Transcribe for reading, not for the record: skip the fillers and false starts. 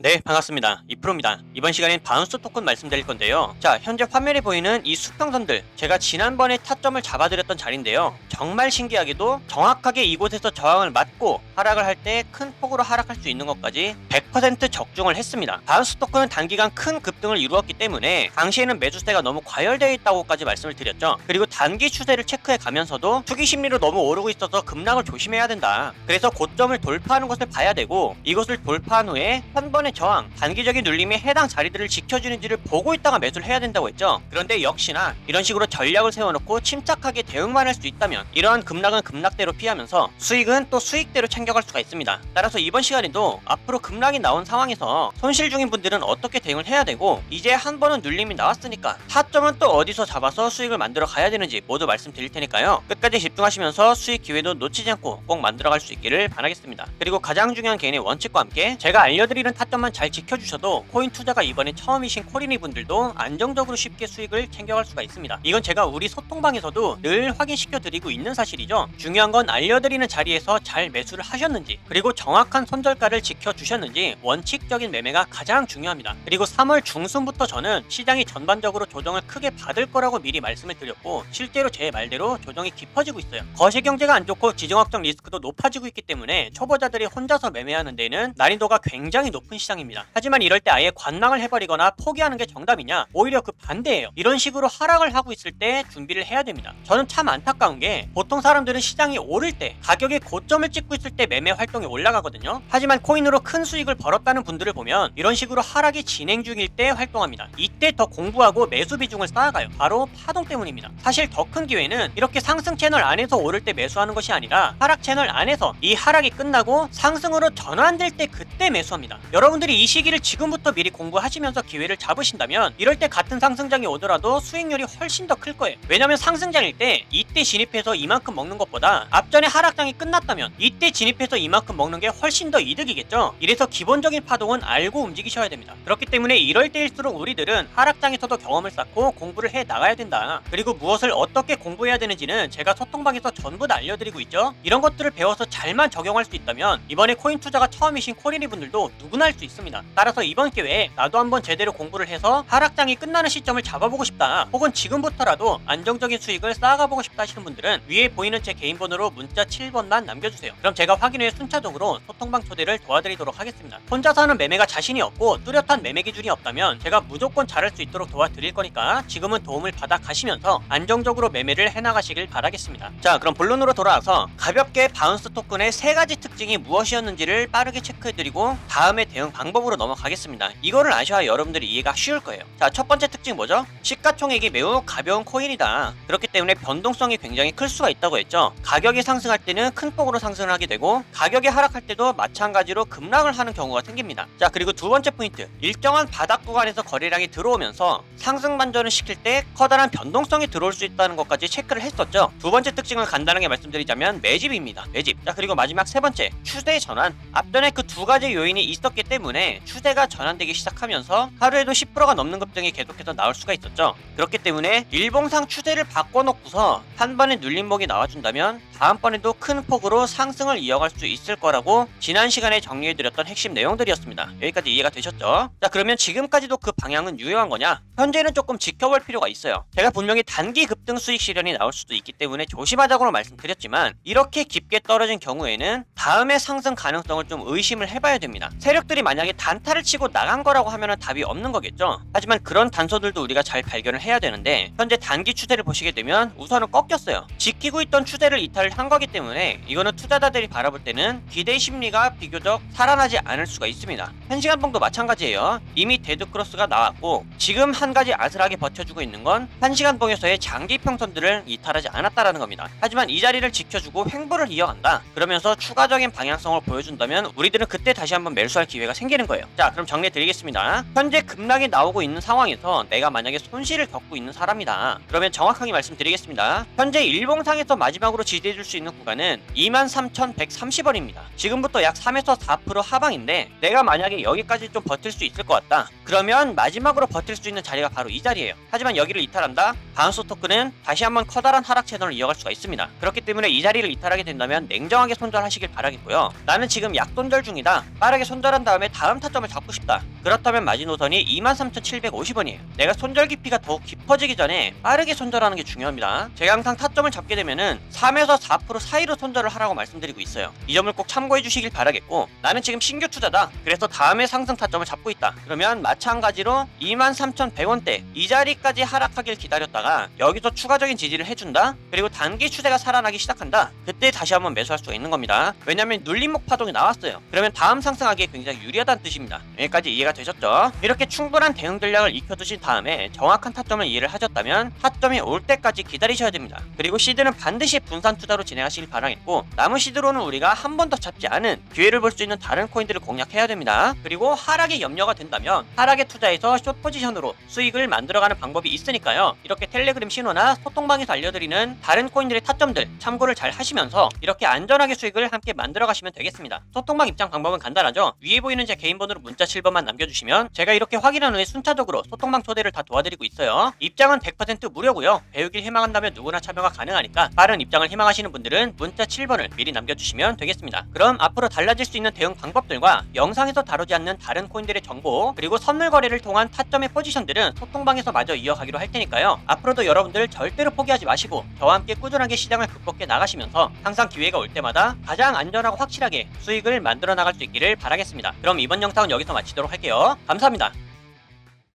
네, 반갑습니다. 이프로입니다. 이번 시간엔 바운스 토큰 말씀드릴 건데요. 자, 현재 화면에 보이는 이 수평선들, 제가 지난번에 타점을 잡아드렸던 자리인데요. 정말 신기하게도 정확하게 이곳에서 저항을 맞고 하락을 할 때 큰 폭으로 하락할 수 있는 것까지 100% 적중을 했습니다. 바운스 토큰은 단기간 큰 급등을 이루었기 때문에 당시에는 매수세가 너무 과열되어 있다고까지 말씀을 드렸죠. 그리고 단기 추세를 체크해 가면서도 투기 심리로 너무 오르고 있어서 급락을 조심해야 된다. 그래서 고점을 돌파하는 것을 봐야 되고, 이것을 돌파한 후에 한 번의 저항, 단기적인 눌림이 해당 자리들을 지켜주는지를 보고 있다가 매수를 해야 된다고 했죠. 그런데 역시나 이런 식으로 전략을 세워놓고 침착하게 대응만 할 수 있다면 이러한 급락은 급락대로 피하면서 수익은 또 수익대로 챙겨갈 수가 있습니다. 따라서 이번 시간에도 앞으로 급락이 나온 상황에서 손실 중인 분들은 어떻게 대응을 해야 되고, 이제 한 번은 눌림이 나왔으니까 타점은 또 어디서 잡아서 수익을 만들어 가야 되는지 모두 말씀드릴 테니까요. 끝까지 집중하시면서 수익 기회도 놓치지 않고 꼭 만들어갈 수 있기를 바라겠습니다. 그리고 가장 중요한 개인의 원칙과 함께 제가 알려드리는 타점만 잘 지켜주셔도 코인 투자가 이번에 처음이신 코리니 분들도 안정적으로 쉽게 수익을 챙겨갈 수가 있습니다. 이건 제가 우리 소통방에서도 늘 확인시켜 드리고 있는 사실이죠. 중요한 건 알려드리는 자리에서 잘 매수를 하셨는지, 그리고 정확한 손절가를 지켜주셨는지, 원칙적인 매매가 가장 중요합니다. 그리고 3월 중순부터 저는 시장이 전반적으로 조정을 크게 받을 거라고 미리 말씀을 드렸고, 실제로 제 말대로 조정이 깊어지고 있어요. 거시 경제가 안 좋고 지정학적 리스크도 높아지고 있기 때문에 초보자들이 혼자서 매매하는 데는 난이도가 굉장히 높은 시장입니다. 하지만 이럴 때 아예 관망을 해버리거나 포기하는 게 정답이냐? 오히려 그 반대예요. 이런 식으로 하락을 하고 있을 때 준비를 해야 됩니다. 저는 참 안타까운 게, 보통 사람들은 시장이 오를 때, 가격의 고점을 찍고 있을 때 매매 활동이 올라가거든요. 하지만 코인으로 큰 수익을 벌었다는 분들을 보면 이런 식으로 하락이 진행 중일 때 활동합니다. 이때 더 공부하고 매수 비중을 쌓아가요. 바로 파동 때문입니다. 사실 더 큰 기회는 이렇게 상승 채널 안에서 오를 때 매수하는 것이 아니라 하락 채널 안에서 이 하락이 끝나고 상승으로 전환될 때 그때 매수합니다. 여러분들이 이 시기를 지금부터 미리 공부하시면서 기회를 잡으신다면 이럴 때 같은 상승장이 오더라도 수익률이 훨씬 더 클 거예요. 왜냐면 상승장일 때 이때 진입해서 이만큼 먹는 것보다 앞전에 하락장이 끝났다면 이때 진입해서 이만큼 먹는 게 훨씬 더 이득이겠죠. 이래서 기본적인 파동은 알고 움직이셔야 됩니다. 그렇기 때문에 이럴 때일수록 우리들은 하락장에서도 경험을 쌓고 공부를 해 나가야 된다. 그리고 무엇을 어떻게 공부해야 되는지는 제가 소통방에서 전부 다 알려드리고 있죠. 이런 것들을 배워서 잘만 적용할 수 있다면 이번에 코인 투자가 처음이신 코리니 분들도 누구나 할 수 있습니다. 따라서 이번 기회에 나도 한번 제대로 공부를 해서 하락장이 끝나는 시점을 잡아보고 싶다, 혹은 지금부터라도 안정적인 수익을 쌓아가보고 싶다 하시는 분들은 위에 보이는 제 개인 번호로 문자 7번만 남겨주세요. 그럼 제가 확인 후에 순차적으로 소통방 초대를 도와드리도록 하겠습니다. 혼자서 하는 매매가 자신이 없고 뚜렷한 매매 기준이 없다면 제가 무조건 잘할 수 있도록 도와드릴 거니까 지금은 도움을 받아 가시면서 안정적으로 매매를 해나가시길 바라겠습니다. 자, 그럼 본론으로 돌아와서 가볍게 바운스 토큰의 3가지 특징이 무엇이었는지를 빠르게 체크해드리고 다음에 대응 방법으로 넘어가겠습니다. 이거를 아셔야 여러분들이 이해가 쉬울 거예요. 자, 첫 번째 특징 뭐죠? 시가총액이 매우 가벼운 코인이다. 그렇기 때문에 변동성이 굉장히 클 수가 있다고 했죠. 가격이 상승할 때는 큰 폭으로 상승을 하게 되고, 가격이 하락할 때도 마찬가지로 급락을 하는 경우가 생깁니다. 자, 그리고 두 번째 포인트, 일정한 바닥 구간에서 거래량이 들어오면서 상승 반전을 시킬 때 커다란 변동성이 들어올 수 있다는 것까지 체크를 했었죠. 두 번째 특징을 간단하게 말씀드리자면 매집입니다. 매집. 자, 그리고 마지막 세 번째, 추세 전환. 앞전에 그 두 가지 요인이 있었기 때문에 추세가 전환되기 시작하면서 하루에도 10%가 넘는 급등이 계속해서 나올 수가 있었죠. 그렇기 때문에 일봉상 추세를 바꿔놓고서 한 번에 눌림목이 나와준다면 다음번에도 큰 폭으로 상승을 이어갈 수 있을 거라고 지난 시간에 정리해드렸던 핵심 내용들이었습니다. 여기까지 이해가 되셨죠? 자, 그러면 지금까지도 그 방향은 유효한 거냐? 현재는 조금 지켜볼 필요가 있어요. 제가 분명히 단기 급등 수익 실현이 나올 수도 있기 때문에 조심하자고 말씀드렸지만, 이렇게 깊게 떨어진 경우에는 다음의 상승 가능성을 좀 의심을 해봐야 됩니다. 세력들이 만약에 단타를 치고 나간 거라고 하면은 답이 없는 거겠죠. 하지만 그런 단서들도 우리가 잘 발견을 해야 되는데, 현재 단기 추세를 보시게 되면 우선은 꺾였어요. 지키고 있던 추세를 이탈을 한 거기 때문에 이거는 투자자들이 바라볼 때는 기대 심리가 비교적 살아나지 않을 수가 있습니다. 1시간봉도 마찬가지예요. 이미 데드크로스가 나왔고 지금 한 가지 아슬하게 버텨주고 있는 건 1시간봉에서의 장기 평선들을 이탈하지 않았다라는 겁니다. 하지만 이 자리를 지켜주고 횡보를 이어간다, 그러면서 추가적인 방향성을 보여준다면 우리들은 그때 다시 한번 매수할 기회가 생기는 거예요. 자, 그럼 정리해 드리겠습니다. 현재 급락이 나오고 있는 상황에서 내가 만약에 손실을 겪고 있는 사람이다, 그러면 정확하게 말씀드리겠습니다. 현재 일봉상에서 마지막으로 지지해줄 수 있는 구간은 23,130원입니다. 지금부터 약 3에서 4% 하방인데, 내가 만약에 여기까지 좀 버틸 수 있을 것 같다, 그러면 마지막으로 버틸 수 있는 자리가 바로 이 자리예요. 하지만 여기를 이탈한다? 바운스 토큰은 되면 다시 한번 커다란 하락 채널을 이어갈 수가 있습니다. 그렇기 때문에 이 자리를 이탈하게 된다면 냉정하게 손절하시길 바라겠고요. 나는 지금 약손절 중이다. 빠르게 손절한 다음에 다음 타점을 잡고 싶다. 그렇다면 마지노선이 23,750원이에요. 내가 손절 깊이가 더욱 깊어지기 전에 빠르게 손절하는 게 중요합니다. 제가 항상 타점을 잡게 되면은 3에서 4% 사이로 손절을 하라고 말씀드리고 있어요. 이 점을 꼭 참고해 주시길 바라겠고, 나는 지금 신규 투자다. 그래서 다음에 상승 타점을 잡고 있다. 그러면 마찬가지로 23,100원대 이 자리까지 하락하길 기다렸다가 여기서 추가적인 지지를 해준다. 그리고 단기 추세가 살아나기 시작한다. 그때 다시 한번 매수할 수가 있는 겁니다. 왜냐면 눌림목 파동이 나왔어요. 그러면 다음 상승하기에 굉장히 유리하다는 뜻입니다. 여기까지 이해가 되셨죠? 이렇게 충분한 대응 전략을 익혀두신 다음에 정확한 타점을 이해를 하셨다면 타점이 올 때까지 기다리셔야 됩니다. 그리고 시드는 반드시 분산 투자로 진행하시길 바라겠고, 남은 시드로는 우리가 한 번 더 잡지 않은 기회를 볼 수 있는 다른 코인들을 공략해야 됩니다. 그리고 하락이 염려가 된다면 하락에 투자해서 숏 포지션으로 수익을 만들어가는 방법이 있으니까요. 이렇게 텔레그램 신호나 소통방에서 알려드리는 다른 코인들의 타점들 참고를 잘 하시면서 이렇게 안전하게 수익을 함께 만들어 가시면 되겠습니다. 소통방 입장 방법은 간단하죠. 위에 보이는 제 개인 번호로 문자 7번만 남겨주시면 제가 이렇게 확인한 후에 순차적으로 소통방 초대를 다 도와드리고 있어요. 입장은 100% 무료고요. 배우길 희망한다면 누구나 참여가 가능하니까 빠른 입장을 희망하시는 분들은 문자 7번을 미리 남겨주시면 되겠습니다. 그럼 앞으로 달라질 수 있는 대응 방법들과 영상에서 다루지 않는 다른 코인들의 정보, 그리고 선물 거래를 통한 타점의 포지션들은 소통방에서 마저 이어가기로 할 테니까요. 앞으로도 여러분들 절대로 포기하지 마시고 저와 함께 꾸준하게 시장을 극복해 나가시면서 항상 기회가 올 때마다 가장 안전하고 확실하게 수익을 만들어 나갈 수 있기를 바라겠습니다. 그럼 이번 영상은 여기서 마치도록 할게요. 감사합니다.